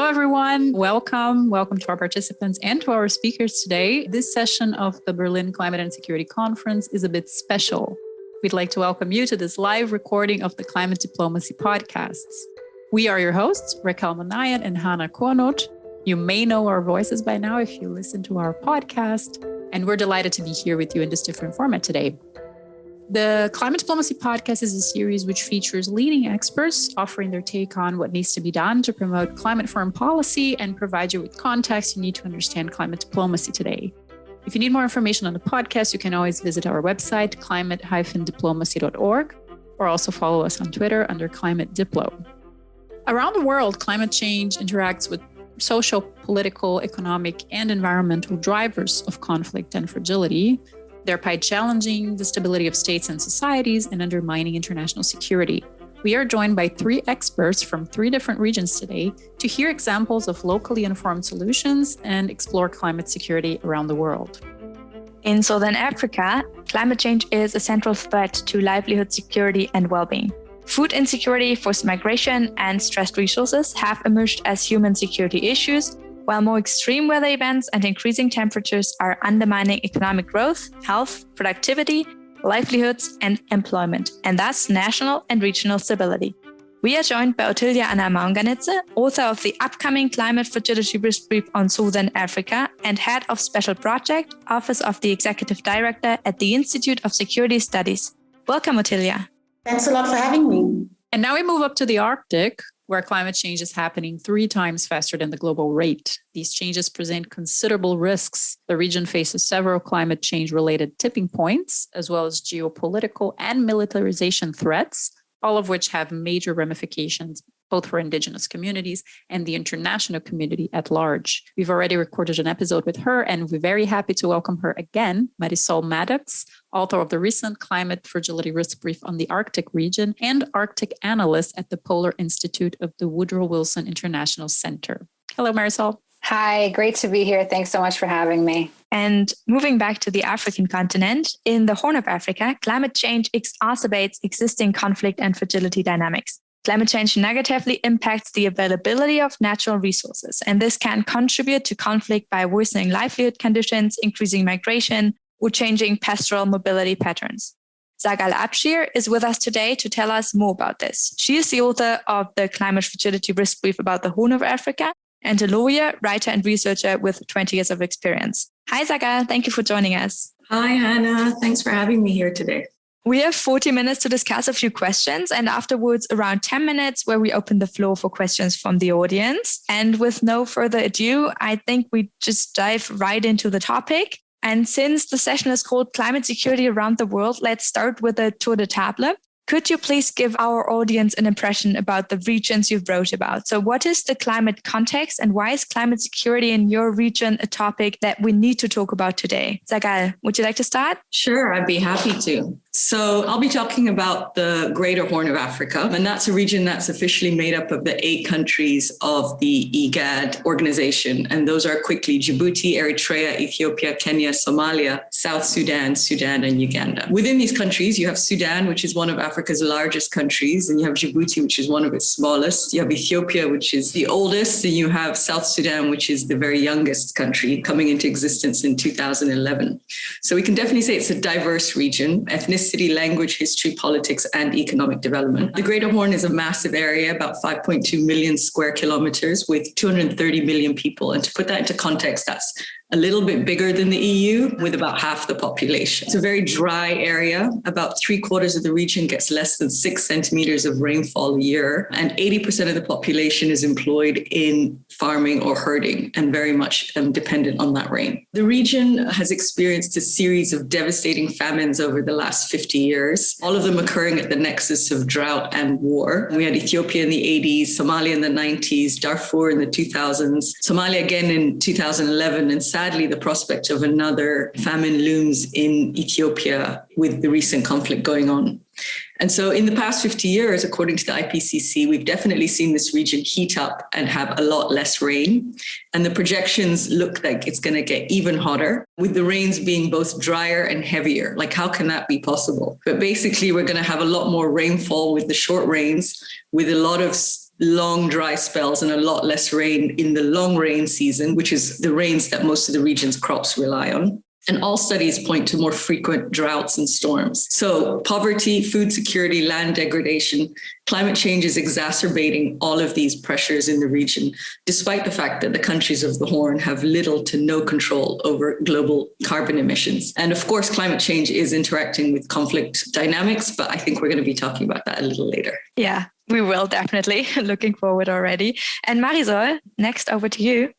everyone. Welcome to our participants and to our speakers today. This session of the Berlin Climate and Security Conference is a bit special. We'd like to welcome you to this live recording of the Climate Diplomacy podcasts. We are your hosts, Raquel Manayan and Hannah Kornot. You may know our voices by now if you listen to our podcast, and we're delighted to be here with you in this different format today. The Climate Diplomacy Podcast is a series which features leading experts offering their take on what needs to be done to promote climate foreign policy and provide you with context you need to understand climate diplomacy today. If you need more information on the podcast, you can always visit our website, climate-diplomacy.org, or also follow us on Twitter under Climate Diplo. Around the world, climate change interacts with social, political, economic, and environmental drivers of conflict and fragility, thereby challenging the stability of states and societies and undermining international security. We are joined by three experts from three different regions today to hear examples of locally informed solutions and explore climate security around the world. In Southern Africa, climate change is a central threat to livelihood security and well-being. Food insecurity, forced migration, and stressed resources have emerged as human security issues, while more extreme weather events and increasing temperatures are undermining economic growth, health, productivity, livelihoods, and employment, and thus national and regional stability. We are joined by Ottilia Anna Maunganitze, author of the upcoming Climate Fragility Risk Brief on Southern Africa and head of Special Project, Office of the Executive Director at the Institute of Security Studies. Welcome, Ottilia. Thanks a lot for having me. And now we move up to the Arctic, where climate change is happening 3 times faster than the global rate. These changes present considerable risks. The region faces several climate change-related tipping points, as well as geopolitical and militarization threats, all of which have major ramifications, both for indigenous communities and the international community at large. We've already recorded an episode with her, and we're very happy to welcome her again, Marisol Maddox, author of the recent Climate Fragility Risk Brief on the Arctic region and Arctic analyst at the Polar Institute of the Woodrow Wilson International Center. Hello, Marisol. Hi, great to be here. Thanks so much for having me. And moving back to the African continent, in the Horn of Africa, climate change exacerbates existing conflict and fragility dynamics. Climate change negatively impacts the availability of natural resources, and this can contribute to conflict by worsening livelihood conditions, increasing migration, or changing pastoral mobility patterns. Sagal Abshir is with us today to tell us more about this. She is the author of the Climate Fragility Risk Brief about the Horn of Africa and a lawyer, writer, and researcher with 20 years of experience. Hi, Sagal. Thank you for joining us. Hi, Hannah. Thanks for having me here today. We have 40 minutes to discuss a few questions, and afterwards around 10 minutes where we open the floor for questions from the audience. And with no further ado, I think we just dive right into the topic. And since the session is called Climate Security Around the World, let's start with a tour de table. Could you please give our audience an impression about the regions you wrote about? So what is the climate context and why is climate security in your region a topic that we need to talk about today? Sagal, would you like to start? Sure, I'd be happy to. So I'll be talking about the Greater Horn of Africa, and that's a region that's officially made up of the 8 countries of the IGAD organization. And those are quickly Djibouti, Eritrea, Ethiopia, Kenya, Somalia, South Sudan, and Uganda. Within these countries, you have Sudan, which is one of Africa's largest countries, and you have Djibouti, which is one of its smallest. You have Ethiopia, which is the oldest, and you have South Sudan, which is the very youngest country, coming into existence in 2011. So we can definitely say it's a diverse region, ethnicity, language, history, politics, and economic development. The Greater Horn is a massive area, about 5.2 million square kilometers with 230 million people. And to put that into context, that's a little bit bigger than the EU with about half the population. It's a very dry area. About 3/4 of the region gets less than 6 centimeters of rainfall a year. And 80% of the population is employed in farming or herding and very much dependent on that rain. The region has experienced a series of devastating famines over the last 50 years, all of them occurring at the nexus of drought and war. We had Ethiopia in the 80s, Somalia in the 90s, Darfur in the 2000s, Somalia again in 2011, and sadly, the prospect of another famine looms in Ethiopia with the recent conflict going on. And so in the past 50 years, according to the IPCC, we've definitely seen this region heat up and have a lot less rain. And the projections look like it's going to get even hotter, with the rains being both drier and heavier. Like, how can that be possible? But basically, we're going to have a lot more rainfall with the short rains, with a lot of long dry spells and a lot less rain in the long rain season, which is the rains that most of the region's crops rely on. And all studies point to more frequent droughts and storms. So poverty, food security, land degradation, climate change is exacerbating all of these pressures in the region, despite the fact that the countries of the Horn have little to no control over global carbon emissions. And of course, climate change is interacting with conflict dynamics, but I think we're going to be talking about that a little later. Yeah, we will definitely. Looking forward already. And Marisol, next over to you.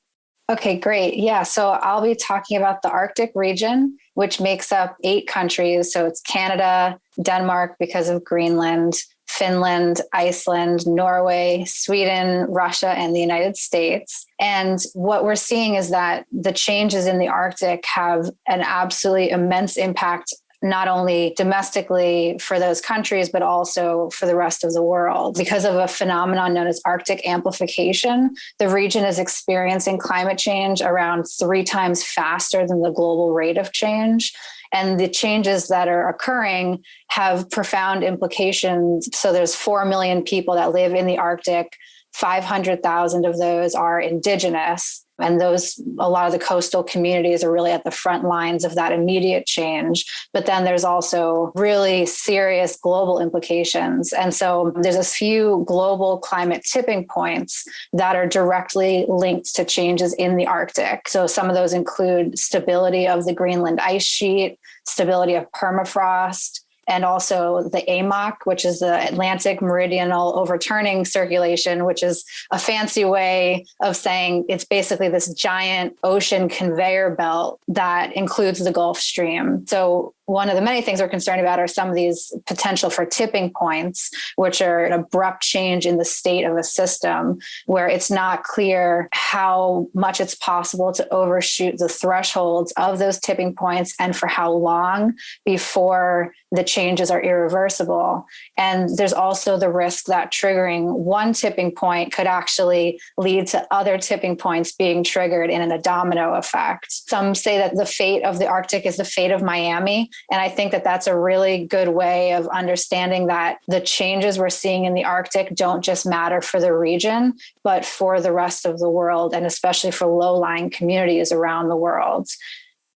Okay, great. Yeah, so I'll be talking about the Arctic region, which makes up 8 countries. So it's Canada, Denmark because of Greenland, Finland, Iceland, Norway, Sweden, Russia, and the United States. And what we're seeing is that the changes in the Arctic have an absolutely immense impact, not only domestically for those countries, but also for the rest of the world. Because of a phenomenon known as Arctic amplification, the region is experiencing climate change around 3 times faster than the global rate of change. And the changes that are occurring have profound implications. So there's 4 million people that live in the Arctic. 500,000 of those are indigenous. And a lot of the coastal communities are really at the front lines of that immediate change. But then there's also really serious global implications. And so there's a few global climate tipping points that are directly linked to changes in the Arctic. So some of those include stability of the Greenland ice sheet, stability of permafrost, and also the AMOC, which is the Atlantic Meridional Overturning Circulation, which is a fancy way of saying it's basically this giant ocean conveyor belt that includes the Gulf Stream. So one of the many things we're concerned about are some of these potential for tipping points, which are an abrupt change in the state of a system where it's not clear how much it's possible to overshoot the thresholds of those tipping points and for how long before the changes are irreversible. And there's also the risk that triggering one tipping point could actually lead to other tipping points being triggered in a domino effect. Some say that the fate of the Arctic is the fate of Miami. And I think that that's a really good way of understanding that the changes we're seeing in the Arctic don't just matter for the region, but for the rest of the world, and especially for low-lying communities around the world.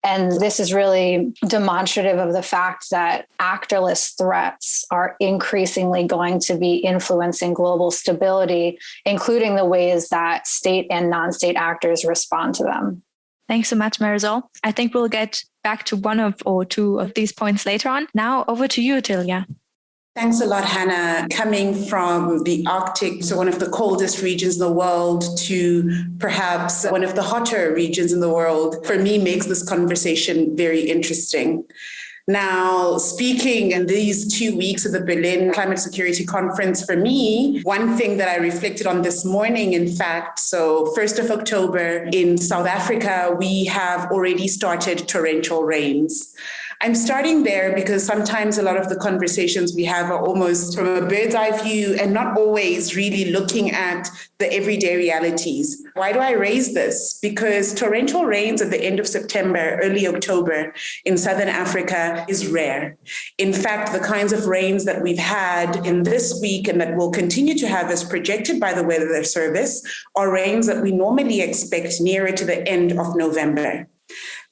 And this is really demonstrative of the fact that actorless threats are increasingly going to be influencing global stability, including the ways that state and non-state actors respond to them. Thanks so much, Marisol. I think we'll get back to one or two of these points later on. Now over to you, Tilja. Thanks a lot, Hannah. Coming from the Arctic, so one of the coldest regions in the world, to perhaps one of the hotter regions in the world, for me makes this conversation very interesting. Now, speaking in these 2 weeks of the Berlin Climate Security Conference, for me, one thing that I reflected on this morning, in fact, so 1st of October in South Africa, we have already started torrential rains. I'm starting there because sometimes a lot of the conversations we have are almost from a bird's eye view and not always really looking at the everyday realities. Why do I raise this? Because torrential rains at the end of September, early October in Southern Africa is rare. In fact, the kinds of rains that we've had in this week and that we'll continue to have as projected by the Weather Service are rains that we normally expect nearer to the end of November.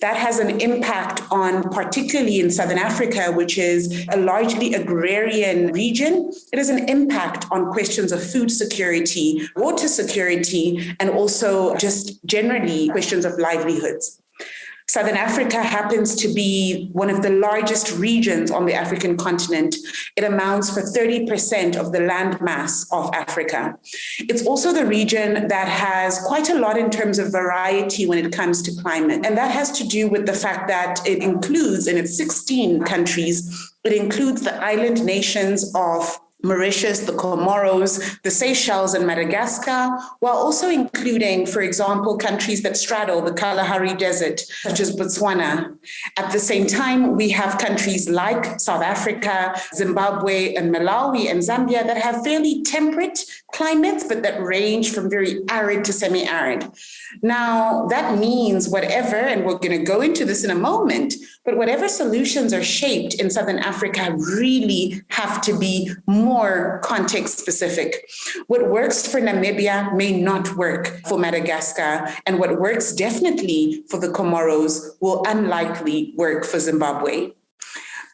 That has an impact on, particularly in Southern Africa, which is a largely agrarian region. It has an impact on questions of food security, water security, and also just generally questions of livelihoods. Southern Africa happens to be one of the largest regions on the African continent. It amounts for 30% of the land mass of Africa. It's also the region that has quite a lot in terms of variety when it comes to climate. And that has to do with the fact that it includes, in its 16 countries, it includes the island nations of Mauritius, the Comoros, the Seychelles, and Madagascar, while also including, for example, countries that straddle the Kalahari Desert, such as Botswana. At the same time, we have countries like South Africa, Zimbabwe, and Malawi, and Zambia that have fairly temperate climates, but that range from very arid to semi-arid. Now, that means whatever, and we're going to go into this in a moment, but whatever solutions are shaped in Southern Africa really have to be more context specific. What works for Namibia may not work for Madagascar, and what works definitely for the Comoros will unlikely work for Zimbabwe.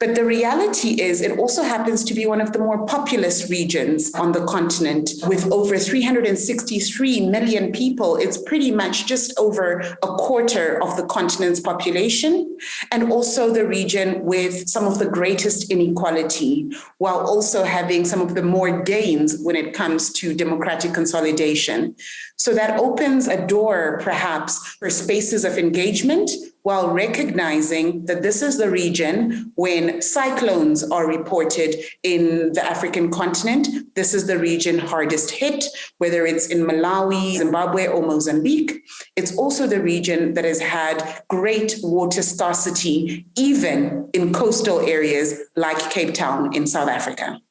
But the reality is it also happens to be one of the more populous regions on the continent. With over 363 million people, it's pretty much just over a quarter of the continent's population, and also the region with some of the greatest inequality, while also having some of the more gains when it comes to democratic consolidation. So that opens a door, perhaps, for spaces of engagement, while recognizing that this is the region when cyclones are reported in the African continent. This is the region hardest hit, whether it's in Malawi, Zimbabwe, or Mozambique. It's also the region that has had great water scarcity, even in coastal areas like Cape Town in South Africa.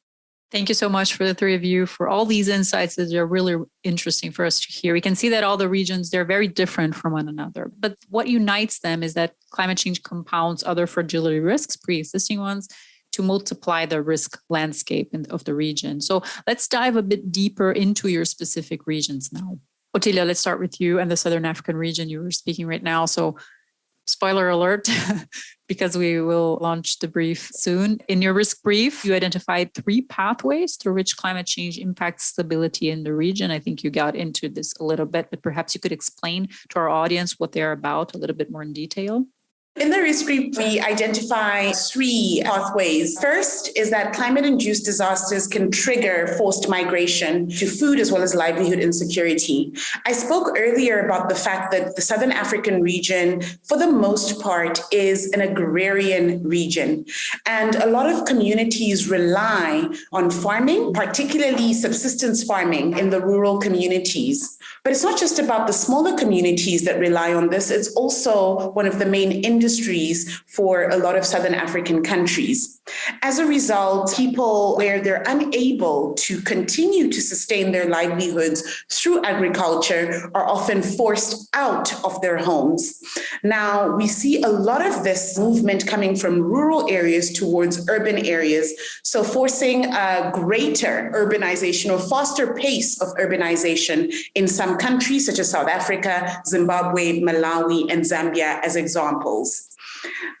Thank you so much for the three of you for all these insights that are really interesting for us to hear. We can see that all the regions, they're very different from one another. But what unites them is that climate change compounds other fragility risks, pre-existing ones, to multiply the risk landscape of the region. So let's dive a bit deeper into your specific regions now. Otilia, let's start with you and the Southern African region you were speaking right now. So spoiler alert, because we will launch the brief soon. In your risk brief, you identified 3 pathways through which climate change impacts stability in the region. I think you got into this a little bit, but perhaps you could explain to our audience what they're about a little bit more in detail. In the risk brief, we identify 3 pathways. First is that climate-induced disasters can trigger forced migration to food as well as livelihood insecurity. I spoke earlier about the fact that the Southern African region, for the most part, is an agrarian region. And a lot of communities rely on farming, particularly subsistence farming in the rural communities. But it's not just about the smaller communities that rely on this. It's also one of the main industries for a lot of Southern African countries. As a result, people where they're unable to continue to sustain their livelihoods through agriculture are often forced out of their homes. Now, we see a lot of this movement coming from rural areas towards urban areas, so forcing a greater urbanization or faster pace of urbanization in some countries such as South Africa, Zimbabwe, Malawi, and Zambia as examples.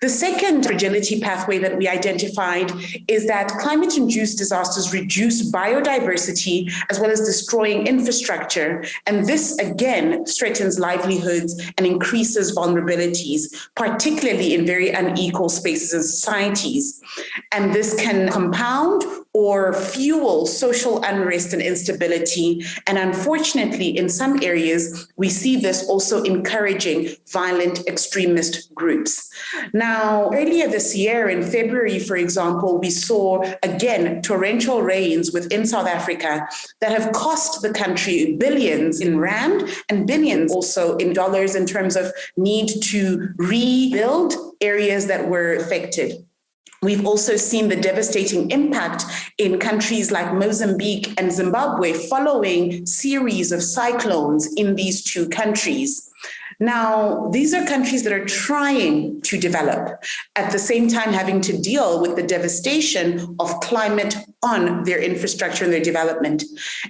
The second fragility pathway that we identified is that climate-induced disasters reduce biodiversity as well as destroying infrastructure. And this, again, threatens livelihoods and increases vulnerabilities, particularly in very unequal spaces and societies. And this can compound or fuel social unrest and instability. And unfortunately, in some areas, we see this also encouraging violent extremist groups. Now, earlier this year, in February, for example, we saw, again, torrential rains within South Africa that have cost the country billions in rand and billions also in dollars in terms of need to rebuild areas that were affected. We've also seen the devastating impact in countries like Mozambique and Zimbabwe following series of cyclones in these 2 countries. Now, these are countries that are trying to develop, at the same time having to deal with the devastation of climate on their infrastructure and their development.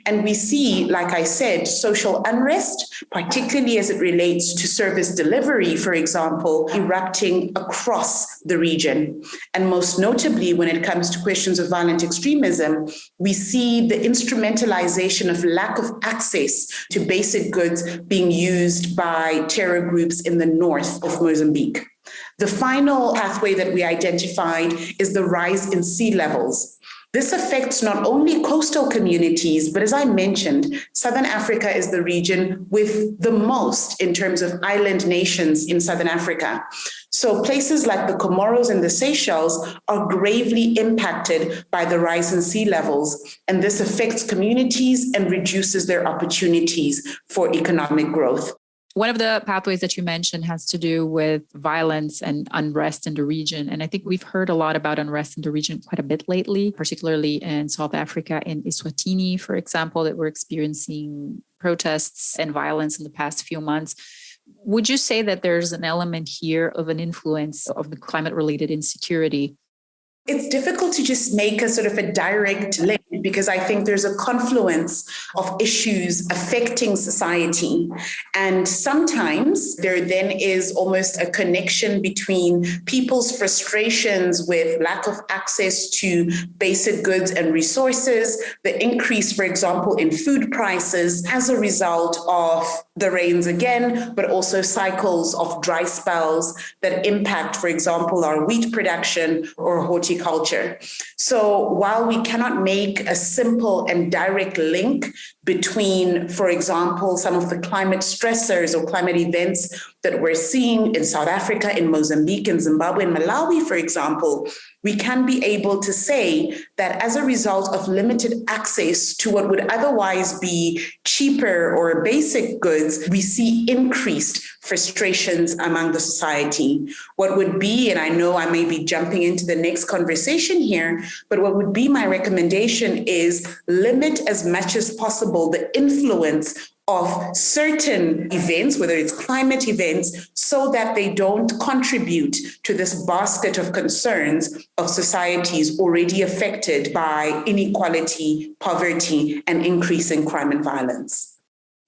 And we see, like I said, social unrest, particularly as it relates to service delivery, for example, erupting across the region. And most notably, when it comes to questions of violent extremism, we see the instrumentalization of lack of access to basic goods being used by terror groups in the north of Mozambique. The final pathway that we identified is the rise in sea levels. This affects not only coastal communities, but as I mentioned, Southern Africa is the region with the most in terms of island nations in Southern Africa. So places like the Comoros and the Seychelles are gravely impacted by the rise in sea levels, and this affects communities and reduces their opportunities for economic growth. One of the pathways that you mentioned has to do with violence and unrest in the region. And I think we've heard a lot about unrest in the region quite a bit lately, particularly in South Africa, in Eswatini, for example, that we're experiencing protests and violence in the past few months. Would you say that there's an element here of an influence of the climate-related insecurity? It's difficult to just make a sort of a direct link because I think there's a confluence of issues affecting society. And sometimes there then is almost a connection between people's frustrations with lack of access to basic goods and resources, the increase, for example, in food prices as a result of the rains again, but also cycles of dry spells that impact, for example, our wheat production or horticulture. So while we cannot make a simple and direct link between, for example, some of the climate stressors or climate events that we're seeing in South Africa, in Mozambique, in Zimbabwe, and Malawi, for example, we can be able to say that as a result of limited access to what would otherwise be cheaper or basic goods, we see increased frustrations among the society. What would be, and I know I may be jumping into the next conversation here, but what would be my recommendation is limit as much as possible the influence of certain events, whether it's climate events, so that they don't contribute to this basket of concerns of societies already affected by inequality, poverty, and increasing crime and violence.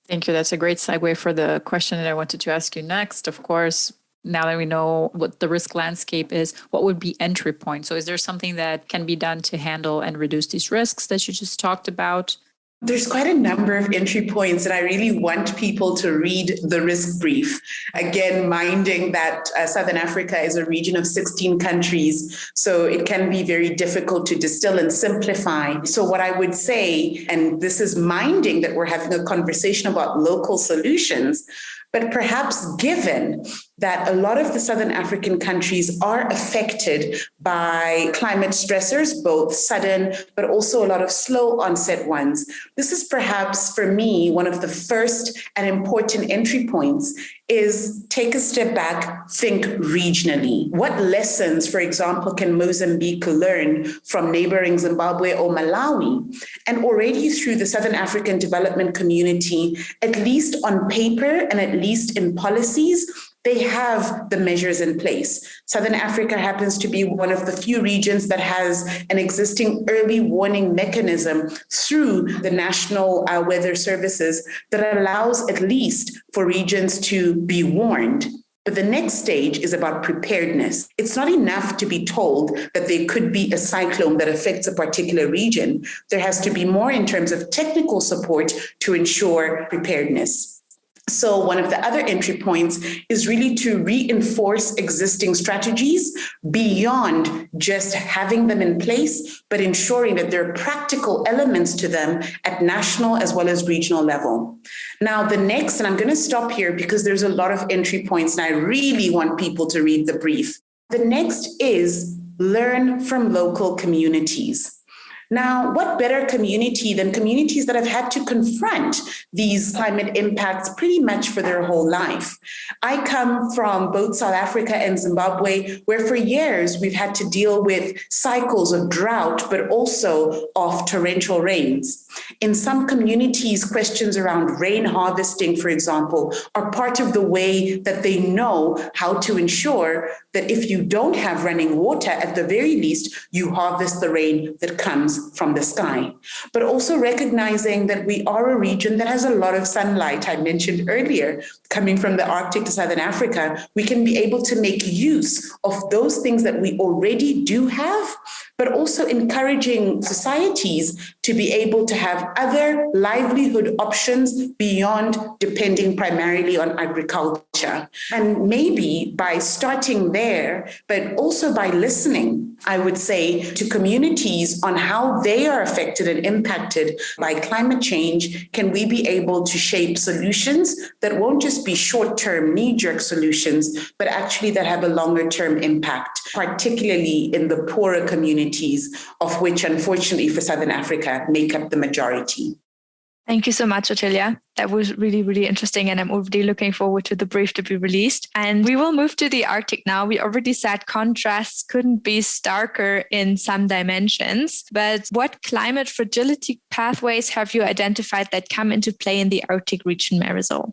Thank you. That's a great segue for the question that I wanted to ask you next. Of course, now that we know what the risk landscape is, what would be entry points? So is there something that can be done to handle and reduce these risks that you just talked about? There's quite a number of entry points, and I really want people to read the risk brief. Again, minding that Southern Africa is a region of 16 countries, so it can be very difficult to distill and simplify. So what I would say, and this is minding that we're having a conversation about local solutions, but perhaps given that a lot of the Southern African countries are affected by climate stressors, both sudden, but also a lot of slow onset ones. This is perhaps, for me, one of the first and important entry points is take a step back, think regionally. What lessons, for example, can Mozambique learn from neighboring Zimbabwe or Malawi? And already through the Southern African Development Community, at least on paper and at least in policies, they have the measures in place. Southern Africa happens to be one of the few regions that has an existing early warning mechanism through the National Weather Services that allows at least for regions to be warned. But the next stage is about preparedness. It's not enough to be told that there could be a cyclone that affects a particular region. There has to be more in terms of technical support to ensure preparedness. So one of the other entry points is really to reinforce existing strategies beyond just having them in place, but ensuring that there are practical elements to them at national as well as regional level. Now, the next, and I'm going to stop here because there's a lot of entry points and I really want people to read the brief. The next is learn from local communities. Now, what better community than communities that have had to confront these climate impacts pretty much for their whole life? I come from both South Africa and Zimbabwe, where for years we've had to deal with cycles of drought, but also of torrential rains. In some communities, questions around rain harvesting, for example, are part of the way that they know how to ensure that if you don't have running water, at the very least, you harvest the rain that comes from the sky. But also recognizing that we are a region that has a lot of sunlight. I mentioned earlier, coming from the Arctic to Southern Africa, we can be able to make use of those things that we already do have, but also encouraging societies to be able to have other livelihood options beyond depending primarily on agriculture. And maybe by starting there, but also by listening, I would say, to communities on how they are affected and impacted by climate change, can we be able to shape solutions that won't just be short-term knee-jerk solutions, but actually that have a longer-term impact, particularly in the poorer communities, of which, unfortunately, for Southern Africa, make up the majority. Thank you so much, Ottilia. That was really, really interesting. And I'm already looking forward to the brief to be released. And we will move to the Arctic now. We already said contrasts couldn't be starker in some dimensions. But what climate fragility pathways have you identified that come into play in the Arctic region, Marisol?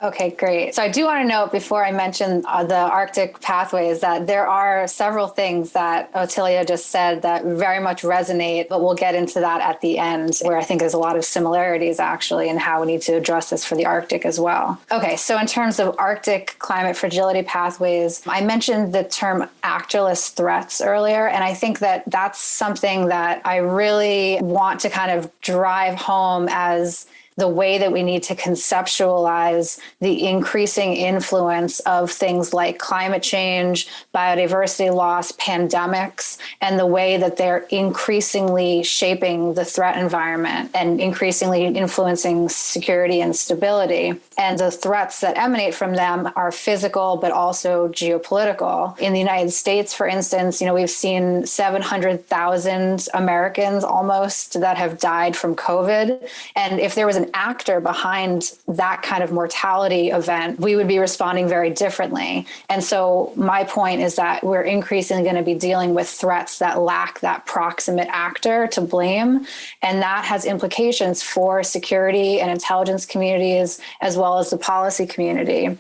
Okay, great. So I do want to note before I mention the Arctic pathways that there are several things that Ottilia just said that very much resonate, but we'll get into that at the end, where I think there's a lot of similarities actually in how we need to address this for the Arctic as well. Okay, so in terms of Arctic climate fragility pathways, I mentioned the term actorless threats earlier, and I think that that's something that I really want to kind of drive home as the way that we need to conceptualize the increasing influence of things like climate change, biodiversity loss, pandemics, and the way that they're increasingly shaping the threat environment and increasingly influencing security and stability. And the threats that emanate from them are physical, but also geopolitical. In the United States, for instance, we've seen 700,000 Americans almost that have died from COVID. And if there was an actor behind that kind of mortality event, we would be responding very differently. And so my point is that we're increasingly going to be dealing with threats that lack that proximate actor to blame. And that has implications for security and intelligence communities, as well as the policy community.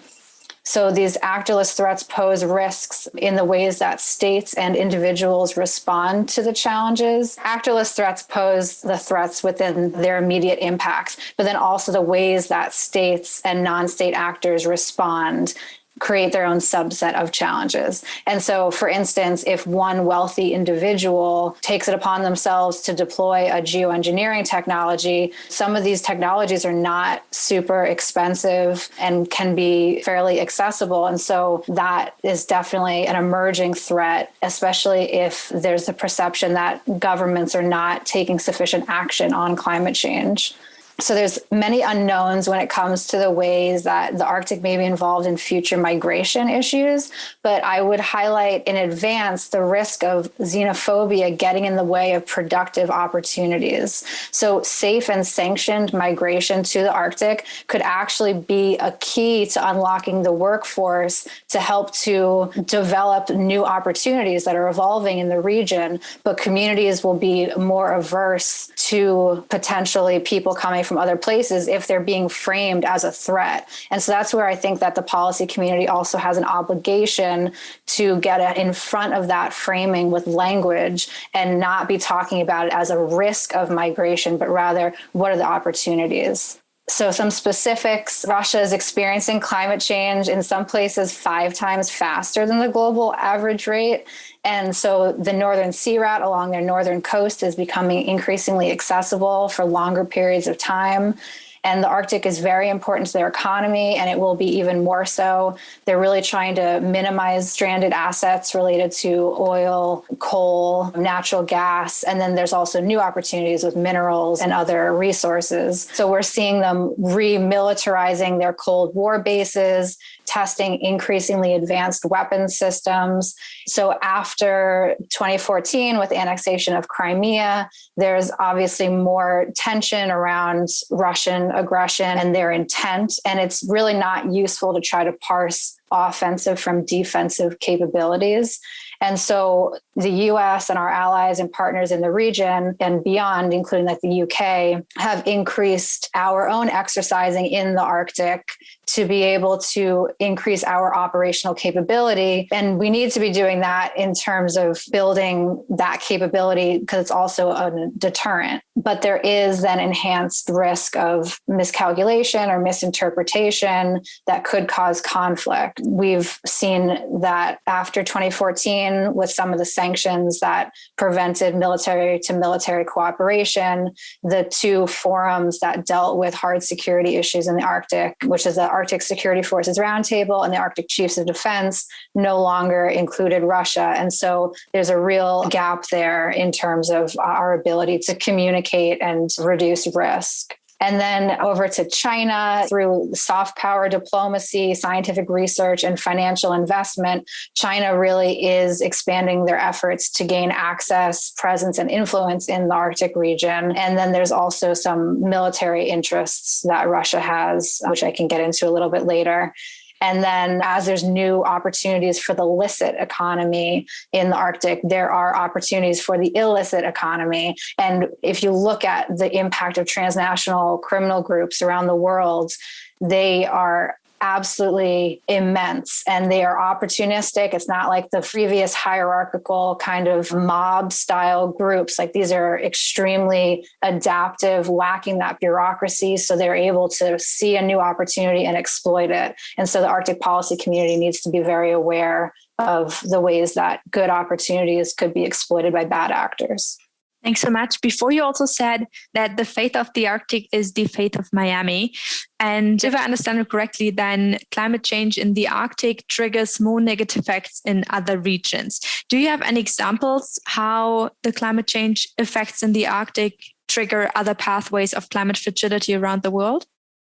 So these actorless threats pose risks in the ways that states and individuals respond to the challenges. Actorless threats pose the threats within their immediate impacts, but then also the ways that states and non-state actors respond create their own subset of challenges. And so, for instance, if one wealthy individual takes it upon themselves to deploy a geoengineering technology, some of these technologies are not super expensive and can be fairly accessible. And so that is definitely an emerging threat, especially if there's the perception that governments are not taking sufficient action on climate change. So there's many unknowns when it comes to the ways that the Arctic may be involved in future migration issues, but I would highlight in advance the risk of xenophobia getting in the way of productive opportunities. So safe and sanctioned migration to the Arctic could actually be a key to unlocking the workforce to help to develop new opportunities that are evolving in the region, but communities will be more averse to potentially people coming from other places if they're being framed as a threat. And so that's where I think that the policy community also has an obligation to get in front of that framing with language and not be talking about it as a risk of migration, but rather what are the opportunities. So some specifics: Russia is experiencing climate change in some places 5 times faster than the global average rate. And so the northern sea route along their northern coast is becoming increasingly accessible for longer periods of time. And the Arctic is very important to their economy, and it will be even more so. They're really trying to minimize stranded assets related to oil, coal, natural gas. And then there's also new opportunities with minerals and other resources. So we're seeing them remilitarizing their Cold War bases, testing increasingly advanced weapons systems. So after 2014, with the annexation of Crimea, there's obviously more tension around Russian aggression and their intent. And it's really not useful to try to parse offensive from defensive capabilities. And so the US and our allies and partners in the region and beyond, including like the UK, have increased our own exercising in the Arctic to be able to increase our operational capability. And we need to be doing that in terms of building that capability because it's also a deterrent. But there is then enhanced risk of miscalculation or misinterpretation that could cause conflict. We've seen that after 2014, with some of the sanctions that prevented military to military cooperation, the 2 forums that dealt with hard security issues in the Arctic, which is the Arctic Security Forces Roundtable and the Arctic Chiefs of Defense, no longer included Russia. And so there's a real gap there in terms of our ability to communicate and reduce risk. And then over to China through soft power diplomacy, scientific research, and financial investment. China really is expanding their efforts to gain access, presence, and influence in the Arctic region. And then there's also some military interests that Russia has, which I can get into a little bit later. And then as there's new opportunities for the licit economy in the Arctic, there are opportunities for the illicit economy. And if you look at the impact of transnational criminal groups around the world, they are absolutely immense and they are opportunistic. It's not like the previous hierarchical kind of mob style groups. Like these are extremely adaptive, lacking that bureaucracy. So they're able to see a new opportunity and exploit it. And so the Arctic policy community needs to be very aware of the ways that good opportunities could be exploited by bad actors. Thanks so much. Before, you also said that the fate of the Arctic is the fate of Miami. And if I understand it correctly, then climate change in the Arctic triggers more negative effects in other regions. Do you have any examples how the climate change effects in the Arctic trigger other pathways of climate fragility around the world?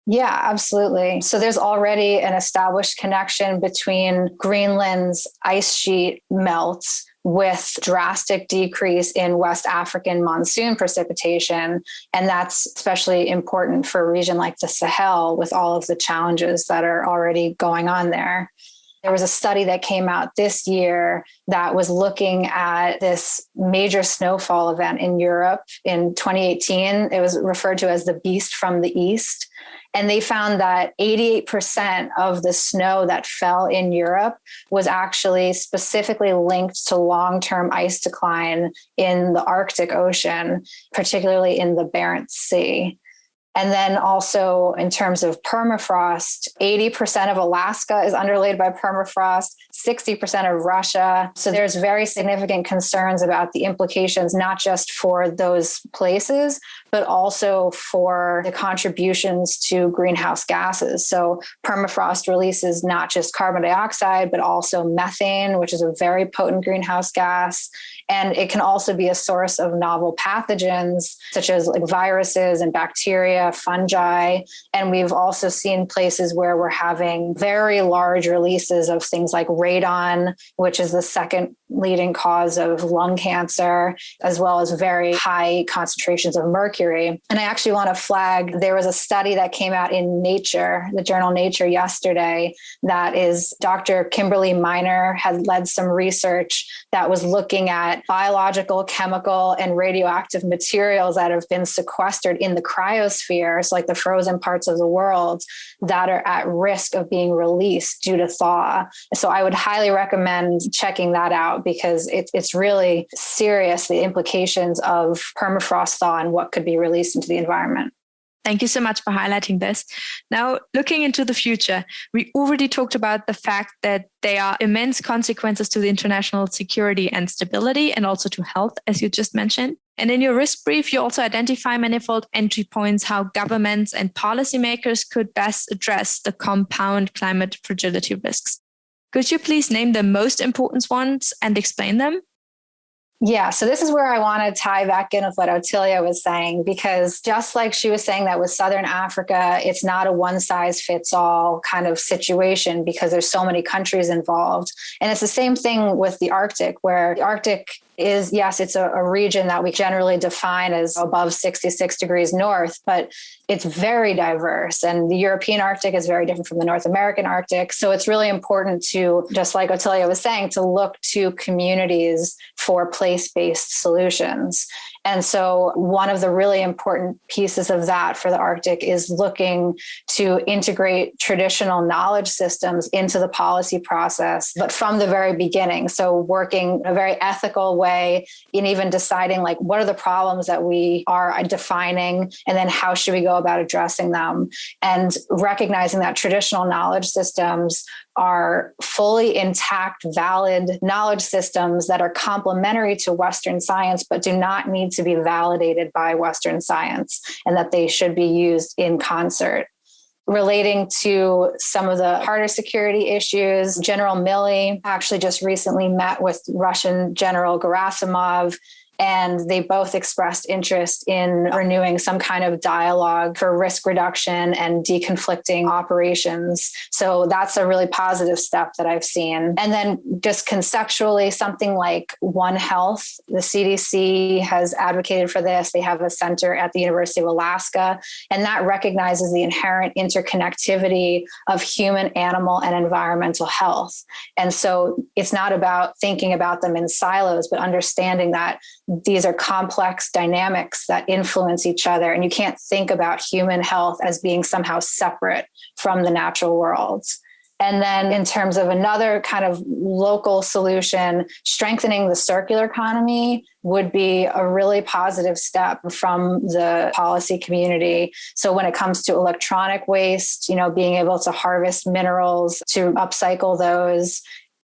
Yeah, absolutely. So there's already an established connection between Greenland's ice sheet melts with drastic decrease in West African monsoon precipitation. And that's especially important for a region like the Sahel with all of the challenges that are already going on there. There was a study that came out this year that was looking at this major snowfall event in Europe in 2018. It was referred to as the Beast from the East. And they found that 88% of the snow that fell in Europe was actually specifically linked to long-term ice decline in the Arctic Ocean, particularly in the Barents Sea. And then also in terms of permafrost, 80% of Alaska is underlaid by permafrost, 60% of Russia. So there's very significant concerns about the implications, not just for those places, but also for the contributions to greenhouse gases. So permafrost releases not just carbon dioxide, but also methane, which is a very potent greenhouse gas. And it can also be a source of novel pathogens, such as like viruses and bacteria, fungi. And we've also seen places where we're having very large releases of things like radon, which is the second leading cause of lung cancer, as well as very high concentrations of mercury. And I actually want to flag, there was a study that came out in Nature, the journal Nature yesterday, that is Dr. Kimberly Miner had led some research that was looking at biological, chemical, and radioactive materials that have been sequestered in the cryosphere, so like the frozen parts of the world, that are at risk of being released due to thaw. So I would highly recommend checking that out because it's really serious, the implications of permafrost thaw and what could be released into the environment. Thank you so much for highlighting this. Now, looking into the future, we already talked about the fact that there are immense consequences to the international security and stability and also to health, as you just mentioned. And in your risk brief, you also identify manifold entry points, how governments and policymakers could best address the compound climate fragility risks. Could you please name the most important ones and explain them? Yeah, so this is where I want to tie back in with what Otilia was saying, because just like she was saying that with Southern Africa, it's not a one size fits all kind of situation because there's so many countries involved. And it's the same thing with the Arctic, where the Arctic is, yes, it's a region that we generally define as above 66 degrees north, but it's very diverse. And the European Arctic is very different from the North American Arctic. So it's really important to, just like Otilia was saying, to look to communities for place-based solutions. And so one of the really important pieces of that for the Arctic is looking to integrate traditional knowledge systems into the policy process, but from the very beginning. So working in a very ethical way in even deciding like, what are the problems that we are defining, and then how should we go about addressing them, and recognizing that traditional knowledge systems are fully intact, valid knowledge systems that are complementary to Western science, but do not need to be validated by Western science, and that they should be used in concert. Relating to some of the harder security issues, General Milley actually just recently met with Russian General Gerasimov, And they both expressed interest in renewing some kind of dialogue for risk reduction and deconflicting operations. So that's a really positive step that I've seen. And then just conceptually, something like One Health, the CDC has advocated for this. They have a center at the University of Alaska, and that recognizes the inherent interconnectivity of human, animal, and environmental health. And so it's not about thinking about them in silos, but understanding that these are complex dynamics that influence each other. And you can't think about human health as being somehow separate from the natural world. And then in terms of another kind of local solution, strengthening the circular economy would be a really positive step from the policy community. So when it comes to electronic waste, being able to harvest minerals, to upcycle those.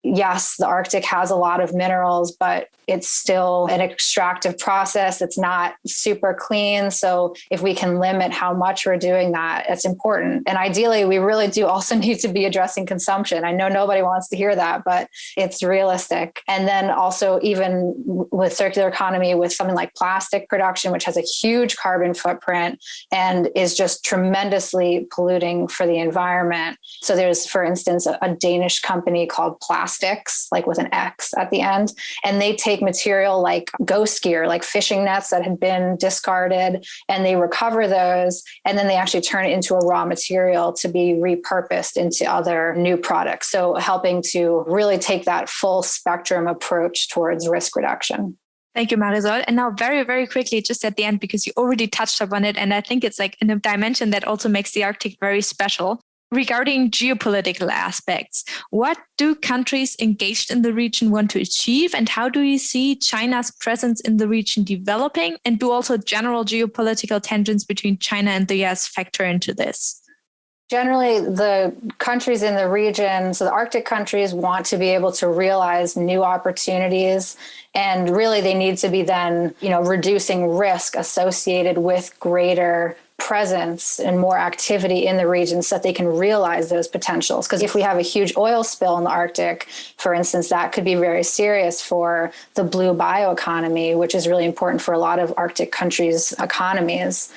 Yes, the Arctic has a lot of minerals, but it's still an extractive process. It's not super clean. So if we can limit how much we're doing that, it's important. And ideally, we really do also need to be addressing consumption. I know nobody wants to hear that, but it's realistic. And then also even with circular economy, with something like plastic production, which has a huge carbon footprint and is just tremendously polluting for the environment. So there's, for instance, a Danish company called Plastics, like with an X at the end, and they take material like ghost gear, like fishing nets that had been discarded, and they recover those, and then they actually turn it into a raw material to be repurposed into other new products. So helping to really take that full spectrum approach towards risk reduction. Thank you, Marisol. And now very, very quickly, just at the end, because you already touched upon it, and I think it's like in a dimension that also makes the Arctic very special. Regarding geopolitical aspects, what do countries engaged in the region want to achieve, and how do you see China's presence in the region developing? And do also general geopolitical tensions between China and the US factor into this? Generally, the countries in the region, so the Arctic countries, want to be able to realize new opportunities. And really, they need to be then, reducing risk associated with greater presence and more activity in the region so that they can realize those potentials. Because if we have a huge oil spill in the Arctic, for instance, that could be very serious for the blue bioeconomy, which is really important for a lot of Arctic countries' economies.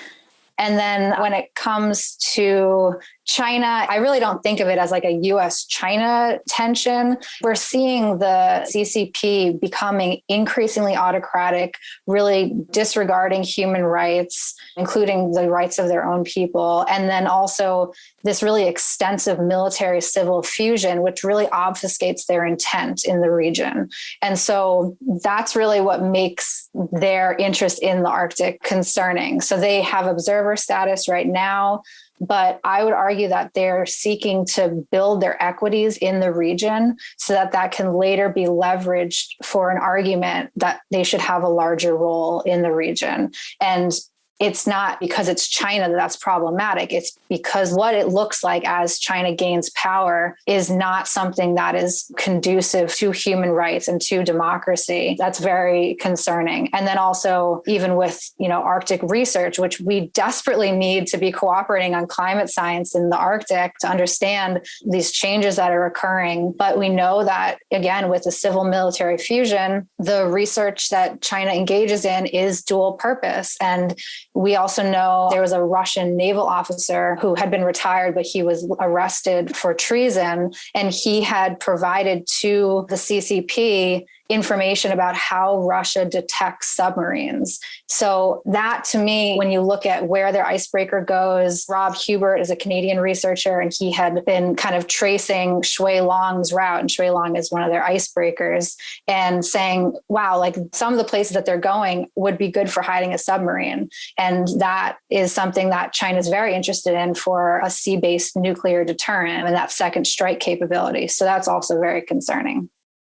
And then when it comes to China, I really don't think of it as like a US-China tension. We're seeing the CCP becoming increasingly autocratic, really disregarding human rights, including the rights of their own people. And then also this really extensive military civil fusion, which really obfuscates their intent in the region. And so that's really what makes their interest in the Arctic concerning. So they have observer status right now, but I would argue that they're seeking to build their equities in the region so that that can later be leveraged for an argument that they should have a larger role in the region. And it's not because it's China that's problematic. It's because what it looks like as China gains power is not something that is conducive to human rights and to democracy. That's very concerning. And then also even with, Arctic research, which we desperately need to be cooperating on climate science in the Arctic to understand these changes that are occurring. But we know that, again, with the civil military fusion, the research that China engages in is dual purpose. And we also know there was a Russian naval officer who had been retired, but he was arrested for treason. And he had provided to the CCP information about how Russia detects submarines. So that, to me, when you look at where their icebreaker goes, Rob Hubert is a Canadian researcher, and he had been kind of tracing Shui Long's route, and Shui Long is one of their icebreakers, and saying, wow, like some of the places that they're going would be good for hiding a submarine. And that is something that China is very interested in for a sea-based nuclear deterrent and that second strike capability. So that's also very concerning.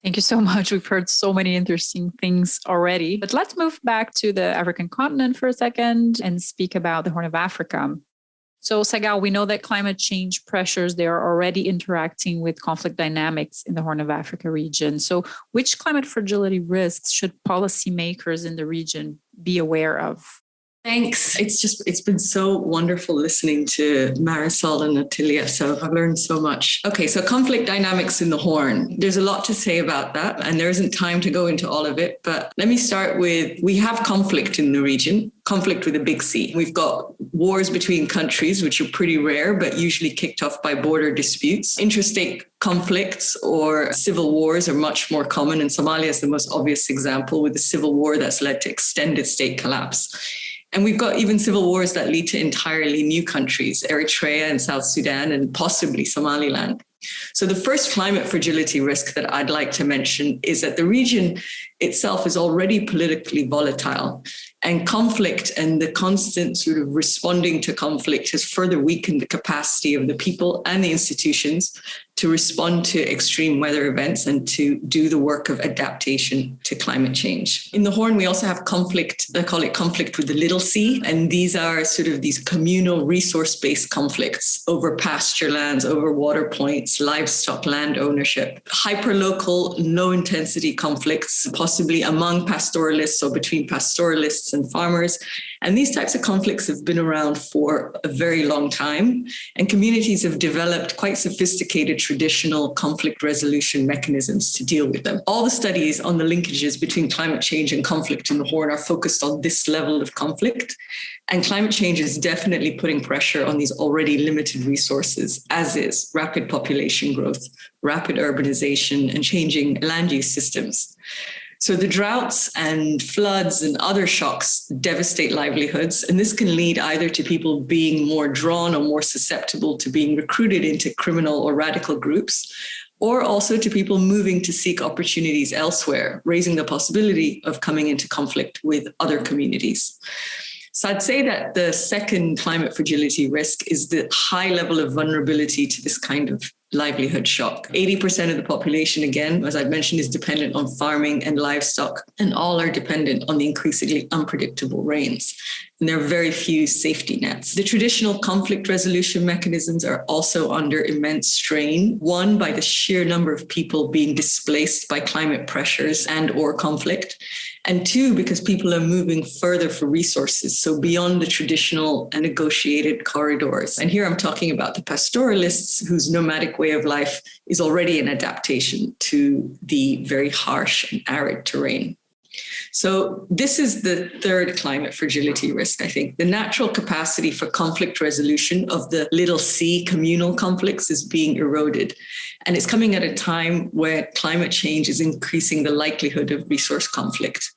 Thank you so much. We've heard so many interesting things already. But let's move back to the African continent for a second and speak about the Horn of Africa. So, Sagal, we know that climate change pressures, they are already interacting with conflict dynamics in the Horn of Africa region. So which climate fragility risks should policymakers in the region be aware of? Thanks. It's been so wonderful listening to Marisol and Natalia. So I've learned so much. Okay, so conflict dynamics in the Horn. There's a lot to say about that, and there isn't time to go into all of it. But let me start with, we have conflict in the region, conflict with a big C. We've got wars between countries, which are pretty rare, but usually kicked off by border disputes. Interstate conflicts or civil wars are much more common, and Somalia is the most obvious example, with the civil war that's led to extended state collapse. And we've got even civil wars that lead to entirely new countries, Eritrea and South Sudan, and possibly Somaliland. So the first climate fragility risk that I'd like to mention is that the region itself is already politically volatile, and conflict and the constant sort of responding to conflict has further weakened the capacity of the people and the institutions to respond to extreme weather events and to do the work of adaptation to climate change. In the Horn, we also have conflict, I call it conflict with the little c, and these are sort of these communal resource-based conflicts over pasture lands, over water points, livestock, land ownership, hyperlocal, low-intensity conflicts, possibly among pastoralists or between pastoralists and farmers. And these types of conflicts have been around for a very long time, and communities have developed quite sophisticated traditional conflict resolution mechanisms to deal with them. All the studies on the linkages between climate change and conflict in the Horn are focused on this level of conflict, and climate change is definitely putting pressure on these already limited resources, as is rapid population growth, rapid urbanization, and changing land use systems. So the droughts and floods and other shocks devastate livelihoods, and this can lead either to people being more drawn or more susceptible to being recruited into criminal or radical groups, or also to people moving to seek opportunities elsewhere, raising the possibility of coming into conflict with other communities. So I'd say that the second climate fragility risk is the high level of vulnerability to this kind of livelihood shock. 80% of the population, again, as I've mentioned, is dependent on farming and livestock, and all are dependent on the increasingly unpredictable rains. And there are very few safety nets. The traditional conflict resolution mechanisms are also under immense strain, one, by the sheer number of people being displaced by climate pressures and or conflict, and two, because people are moving further for resources, so beyond the traditional and negotiated corridors. And here I'm talking about the pastoralists whose nomadic way of life is already an adaptation to the very harsh and arid terrain. So this is the third climate fragility risk, I think. The natural capacity for conflict resolution of the little c communal conflicts is being eroded. And it's coming at a time where climate change is increasing the likelihood of resource conflict.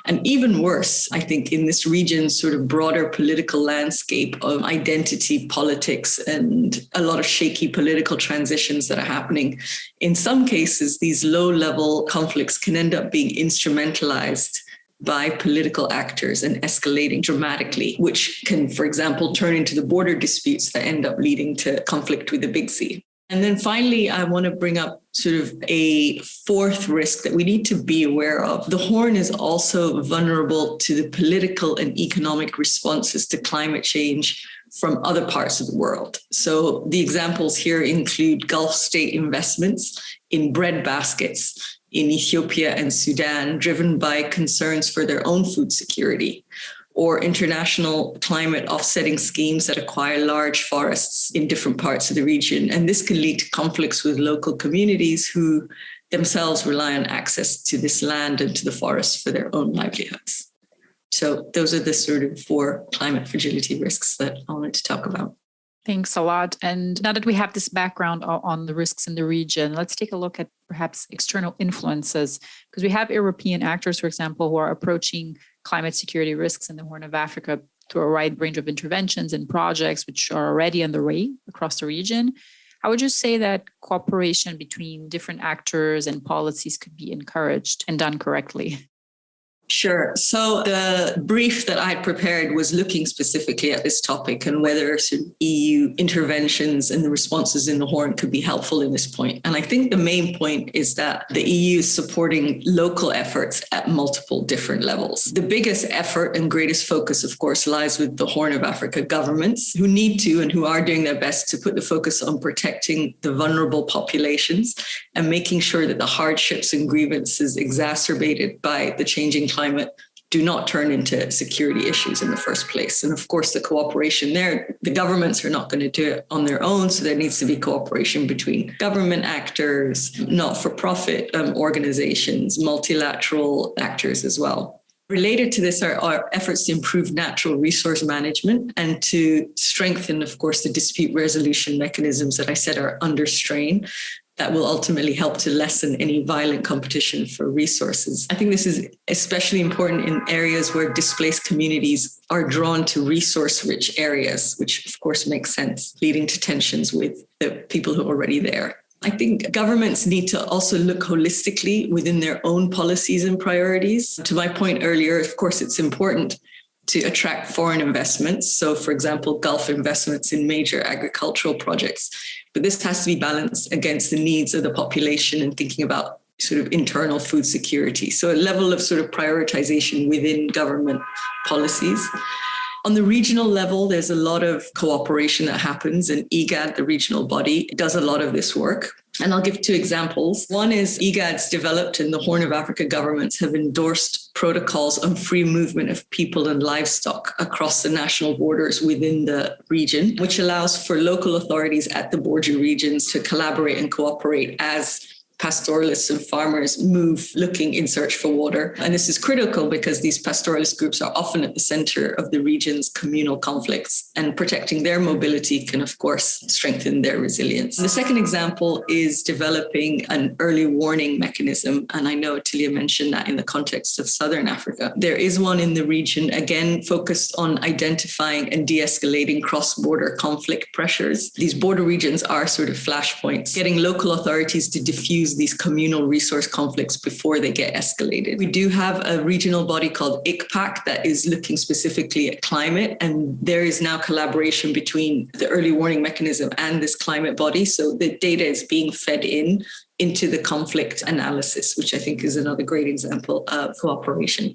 And even worse, I think, in this region's sort of broader political landscape of identity politics and a lot of shaky political transitions that are happening, in some cases, these low-level conflicts can end up being instrumentalized by political actors and escalating dramatically, which can, for example, turn into the border disputes that end up leading to conflict with the big C. And then finally, I want to bring up sort of a fourth risk that we need to be aware of. The Horn is also vulnerable to the political and economic responses to climate change from other parts of the world. So the examples here include Gulf state investments in bread baskets in Ethiopia and Sudan, driven by concerns for their own food security, or international climate offsetting schemes that acquire large forests in different parts of the region. And this can lead to conflicts with local communities who themselves rely on access to this land and to the forests for their own livelihoods. So those are the sort of four climate fragility risks that I wanted to talk about. Thanks a lot. And now that we have this background on the risks in the region, let's take a look at perhaps external influences, because we have European actors, for example, who are approaching climate security risks in the Horn of Africa through a wide range of interventions and projects which are already underway across the region. How would you say that cooperation between different actors and policies could be encouraged and done correctly? Sure. So the brief that I had prepared was looking specifically at this topic and whether sort of EU interventions and the responses in the Horn could be helpful in this point. And I think the main point is that the EU is supporting local efforts at multiple different levels. The biggest effort and greatest focus, of course, lies with the Horn of Africa governments, who need to and who are doing their best to put the focus on protecting the vulnerable populations and making sure that the hardships and grievances exacerbated by the changing climate do not turn into security issues in the first place. And of course, the cooperation there, the governments are not going to do it on their own. So there needs to be cooperation between government actors, not-for-profit organizations, multilateral actors as well. Related to this are our efforts to improve natural resource management and to strengthen, of course, the dispute resolution mechanisms that I said are under strain. That will ultimately help to lessen any violent competition for resources. I think this is especially important in areas where displaced communities are drawn to resource-rich areas, which of course makes sense, leading to tensions with the people who are already there. I think governments need to also look holistically within their own policies and priorities. To my point earlier, of course, it's important to attract foreign investments. So, for example, Gulf investments in major agricultural projects. But this has to be balanced against the needs of the population and thinking about sort of internal food security. So a level of sort of prioritization within government policies. On the regional level, there's a lot of cooperation that happens, and IGAD, the regional body, does a lot of this work. And I'll give 2 examples. One is IGAD's developed, and the Horn of Africa governments have endorsed protocols on free movement of people and livestock across the national borders within the region, which allows for local authorities at the border regions to collaborate and cooperate as pastoralists and farmers move looking in search for water. And this is critical because these pastoralist groups are often at the center of the region's communal conflicts, and protecting their mobility can, of course, strengthen their resilience. The second example is developing an early warning mechanism. And I know Tilia mentioned that in the context of Southern Africa. There is one in the region, again, focused on identifying and de-escalating cross-border conflict pressures. These border regions are sort of flashpoints, getting local authorities to diffuse these communal resource conflicts before they get escalated. We do have a regional body called ICPAC that is looking specifically at climate, and there is now collaboration between the early warning mechanism and this climate body. So the data is being fed into the conflict analysis, which I think is another great example of cooperation.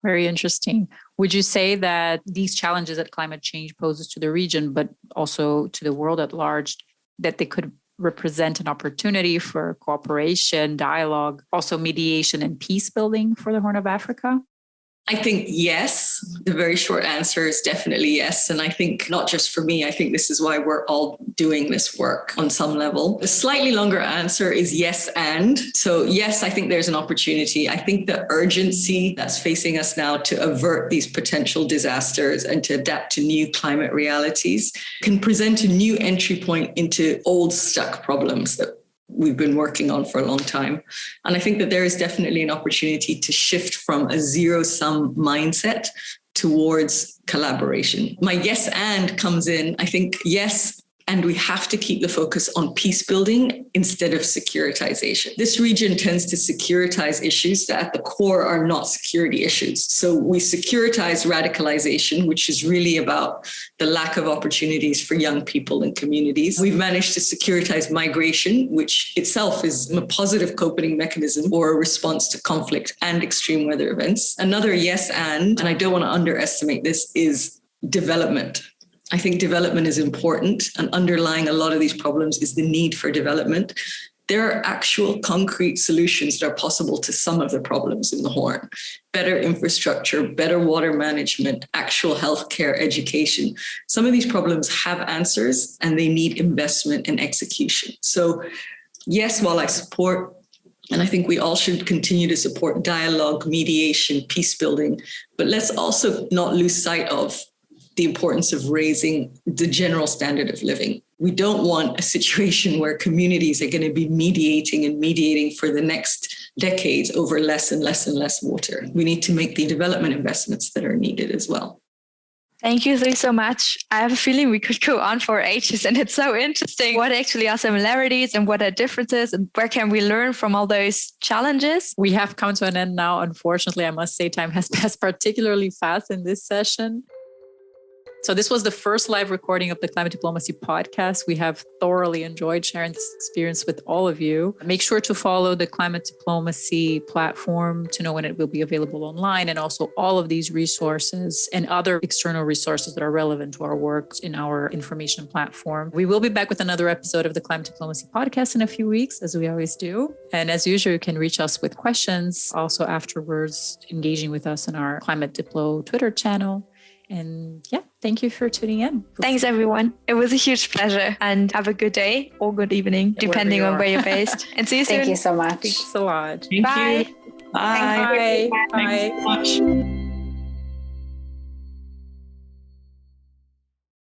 Very interesting. Would you say that these challenges that climate change poses to the region, but also to the world at large, that they could represent an opportunity for cooperation, dialogue, also mediation and peace building for the Horn of Africa? I think yes. The very short answer is definitely yes. And I think not just for me, I think this is why we're all doing this work on some level. The slightly longer answer is yes and. So yes, I think there's an opportunity. I think the urgency that's facing us now to avert these potential disasters and to adapt to new climate realities can present a new entry point into old stuck problems that we've been working on for a long time. And I think that there is definitely an opportunity to shift from a zero-sum mindset towards collaboration. My yes and comes in, I think, yes, and we have to keep the focus on peace building instead of securitization. This region tends to securitize issues that at the core are not security issues. So we securitize radicalization, which is really about the lack of opportunities for young people and communities. We've managed to securitize migration, which itself is a positive coping mechanism or a response to conflict and extreme weather events. Another yes and I don't want to underestimate this, is development. I think development is important, and underlying a lot of these problems is the need for development. There are actual concrete solutions that are possible to some of the problems in the Horn. Better infrastructure, better water management, actual healthcare, education. Some of these problems have answers and they need investment and execution. So yes, while I support, and I think we all should continue to support dialogue, mediation, peace building, but let's also not lose sight of the importance of raising the general standard of living. We don't want a situation where communities are going to be mediating for the next decades over less and less and less water. We need to make the development investments that are needed as well. Thank you so much. I have a feeling we could go on for ages, and it's so interesting what actually are similarities and what are differences and where can we learn from all those challenges. We have come to an end now. Unfortunately, I must say time has passed particularly fast in this session. So this was the first live recording of the Climate Diplomacy podcast. We have thoroughly enjoyed sharing this experience with all of you. Make sure to follow the Climate Diplomacy platform to know when it will be available online, and also all of these resources and other external resources that are relevant to our work in our information platform. We will be back with another episode of the Climate Diplomacy podcast in a few weeks, as we always do. And as usual, you can reach us with questions, also afterwards engaging with us in our Climate Diplo Twitter channel. And yeah, thank you for tuning in. Thanks, everyone. It was a huge pleasure, and have a good day or good evening, depending on where you're based. And see you soon. Thank you so much. Thanks a lot. Thank Bye. you. Bye. Bye. Thanks so much.